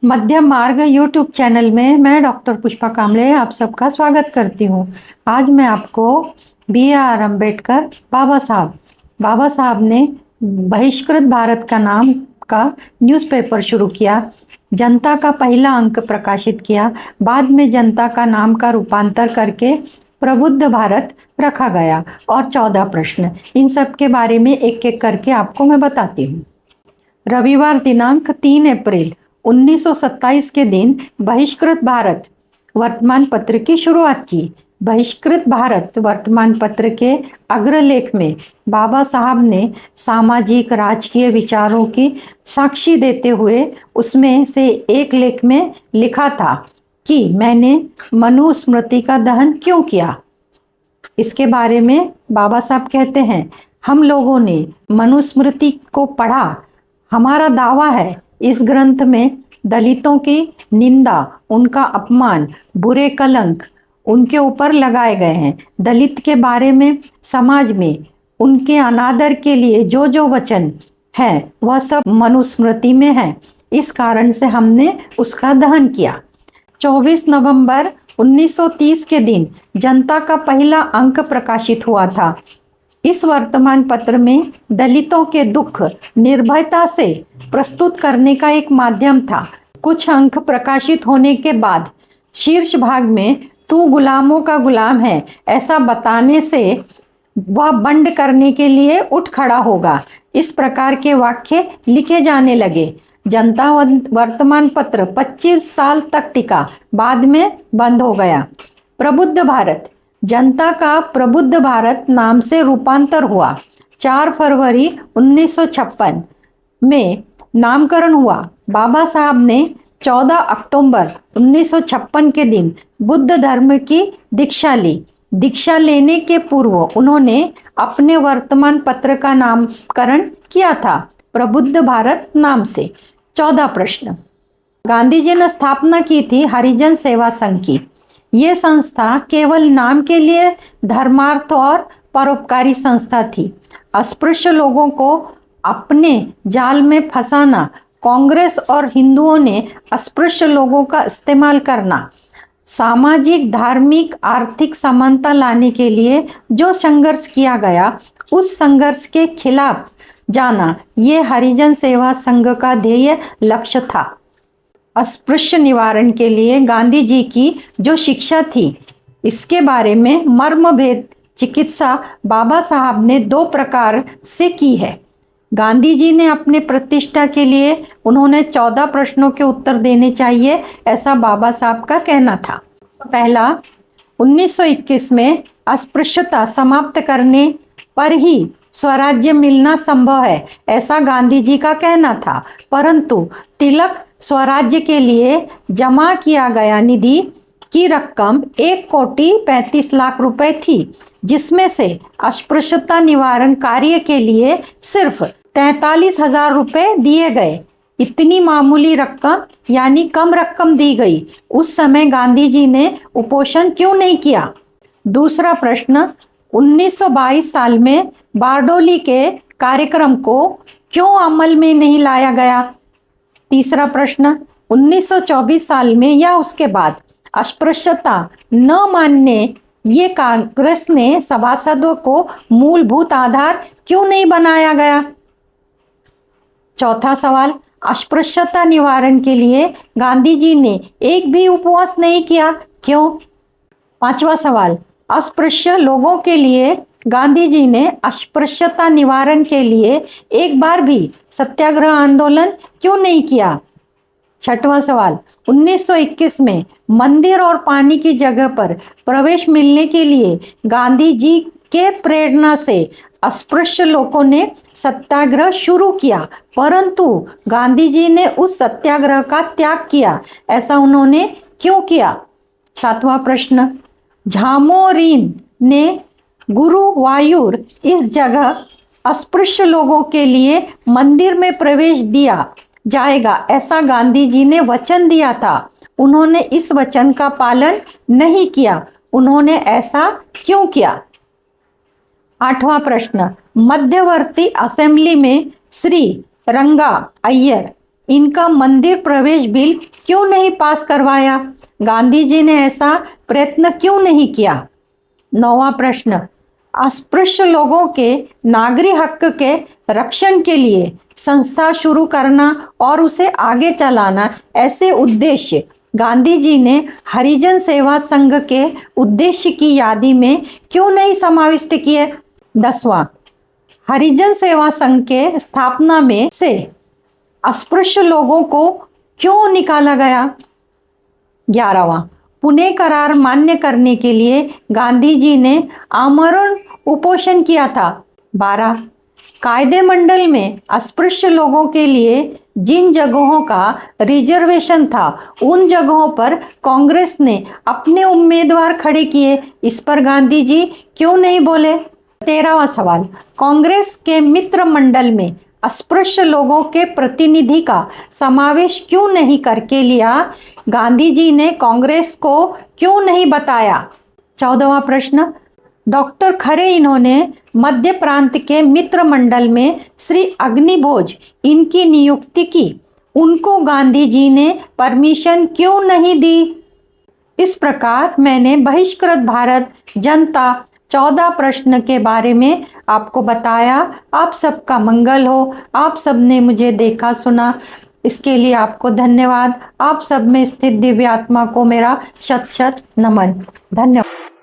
मध्य मार्ग YouTube channel में मैं डॉक्टर पुष्पा कामले आप सबका स्वागत करती हूँ। आज मैं आपको B.R. अम्बेडकर बाबा साहब ने बहिष्कृत भारत का नाम का न्यूज़पेपर शुरू किया, जनता का पहला अंक प्रकाशित किया, बाद में जनता का नाम का रूपांतर करके प्रबुद्ध भारत रखा गया और 14 प्रश्न। इन सब के बारे में एक एक करके आपको मैं बताती हूँ। रविवार दिनांक 3 अप्रैल 1927 के दिन बहिष्कृत भारत वर्तमान पत्र की शुरुआत की। बहिष्कृत भारत वर्तमान पत्र के अग्रलेख में बाबा साहब ने सामाजिक राजकीय विचारों की साक्षी देते हुए उसमें से एक लेख में लिखा था कि मैंने मनुस्मृति का दहन क्यों किया। इसके बारे में बाबा साहब कहते हैं, हम लोगों ने मनुस्मृति को पढ़ा। हमारा दावा है इस ग्रंथ में दलितों की निंदा, उनका अपमान, बुरे कलंक उनके ऊपर लगाए गए हैं। दलित के बारे में समाज में उनके अनादर के लिए जो जो वचन है वह सब मनुस्मृति में है। इस कारण से हमने उसका दहन किया। 24 नवंबर 1930 के दिन जनता का पहला अंक प्रकाशित हुआ था। इस वर्तमान पत्र में दलितों के दुख निर्भयता से प्रस्तुत करने का एक माध्यम था। कुछ अंक प्रकाशित होने के बाद शीर्ष भाग में तू गुलामों का गुलाम है ऐसा बताने से वह बंड करने के लिए उठ खड़ा होगा, इस प्रकार के वाक्य लिखे जाने लगे। जनता वर्तमान पत्र 25 साल तक टिका, बाद में बंद हो गया। प्रबुद्ध भारत जनता का प्रबुद्ध भारत नाम से रूपांतर हुआ। 4 फरवरी 1956 में नामकरण हुआ। बाबा साहब ने 14 अक्टूबर 1956 के दिन बुद्ध धर्म की दीक्षा ली। दीक्षा लेने के पूर्व उन्होंने अपने वर्तमान पत्र का नामकरण किया था प्रबुद्ध भारत नाम से। 14 प्रश्न। गांधी जी ने स्थापना की थी हरिजन सेवा संघ की। ये संस्था केवल नाम के लिए धर्मार्थ और परोपकारी संस्था थी। अस्पृश्य लोगों को अपने जाल में फंसाना, कांग्रेस और हिंदुओं ने अस्पृश्य लोगों का इस्तेमाल करना, सामाजिक धार्मिक आर्थिक समानता लाने के लिए जो संघर्ष किया गया उस संघर्ष के खिलाफ जाना, ये हरिजन सेवा संघ का ध्येय लक्ष्य था। अस्पृश्य निवारण के लिए गांधी जी की जो शिक्षा थी, इसके बारे में मर्मभेद चिकित्सा बाबा साहब ने 2 प्रकार से की है। गांधी जी ने अपने प्रतिष्ठा के लिए उन्होंने 14 प्रश्नों के उत्तर देने चाहिए, ऐसा बाबा साहब का कहना था। पहला, 1921 में अस्पृश्यता समाप्त करने पर ही स्वराज्य मिलना संभव है, ऐसा गांधी जी का कहना था। परंतु तिलक स्वराज्य के लिए जमा किया गया निधि की रकम 1,35,00,000 रुपए थी, जिसमें से अस्पृश्यता निवारण कार्य के लिए सिर्फ 43,000 रुपए दिए गए। इतनी मामूली रकम यानी कम रकम दी गई। उस समय गांधी जी ने उपोषण क्यों नहीं किया। दूसरा प्रश्न, 1922 साल में बारडोली के कार्यक्रम को क्यों अमल में नहीं लाया गया। तीसरा प्रश्न, 1924 साल में या उसके बाद अस्पृश्यता न मानने ये कांग्रेस ने सभासदों को मूलभूत आधार क्यों नहीं बनाया गया। चौथा सवाल, अस्पृश्यता निवारण के लिए गांधी जी ने एक भी उपवास नहीं किया, क्यों। पांचवा सवाल, अस्पृश्य लोगों के लिए गांधी जी ने अस्पृश्यता निवारण के लिए एक बार भी सत्याग्रह आंदोलन क्यों नहीं किया। छठवां सवाल, 1921 में मंदिर और पानी की जगह पर प्रवेश मिलने के लिए गांधी जी के प्रेरणा से अस्पृश्य लोगों ने सत्याग्रह शुरू किया, परंतु गांधी जी ने उस सत्याग्रह का त्याग किया, ऐसा उन्होंने क्यों किया। सातवां प्रश्न, झामोरीन ने गुरुवायूर इस जगह अस्पृश्य लोगों के लिए मंदिर में प्रवेश दिया जाएगा, ऐसा गांधी जी ने वचन दिया था। उन्होंने इस वचन का पालन नहीं किया, उन्होंने ऐसा क्यों किया। आठवां प्रश्न, मध्यवर्ती असेंबली में श्री रंगा अय्यर इनका मंदिर प्रवेश बिल क्यों नहीं पास करवाया? गांधी जी ने ऐसा प्रयत्न क्यों नहीं किया? 9वां प्रश्न, अस्पृश्य लोगों के नागरिक हक के रक्षण के लिए संस्था शुरू करना और उसे आगे चलाना, ऐसे उद्देश्य गांधी जी ने हरिजन सेवा संघ के उद्देश्य की यादी में क्यों नहीं समाविष्ट किए? 10वां, हरिजन सेवा संघ के स्थापना में से अस्पृश्य लोगों को क्यों निकाला गया? 11वां, पुणे करार मान्य करने के लिए गांधी जी ने आमरण उपोषण किया था। 12, कायदे मंडल में अस्पृश्य लोगों के लिए जिन जगहों का रिजर्वेशन था, उन जगहों पर कांग्रेस ने अपने उम्मीदवार खड़े किए, इस पर गांधी जी क्यों नहीं बोले? 13वां सवाल, कांग्रेस के मित्र मंडल में अस्पृश्य लोगों के प्रतिनिधि का समावेश क्यों नहीं करके लिया? गांधी जी ने कांग्रेस को क्यों नहीं बताया? 14वां प्रश्न, डॉक्टर खरे इन्होंने मध्य प्रांत के मित्र मंडल में श्री अग्निभोज इनकी नियुक्ति की, उनको गांधी जी ने परमिशन क्यों नहीं दी? इस प्रकार मैंने बहिष्कृत भारत जनता 14 प्रश्न के बारे में आपको बताया। आप सबका मंगल हो। आप सबने मुझे देखा सुना, इसके लिए आपको धन्यवाद। आप सब में स्थित दिव्य आत्मा को मेरा शत शत नमन। धन्यवाद।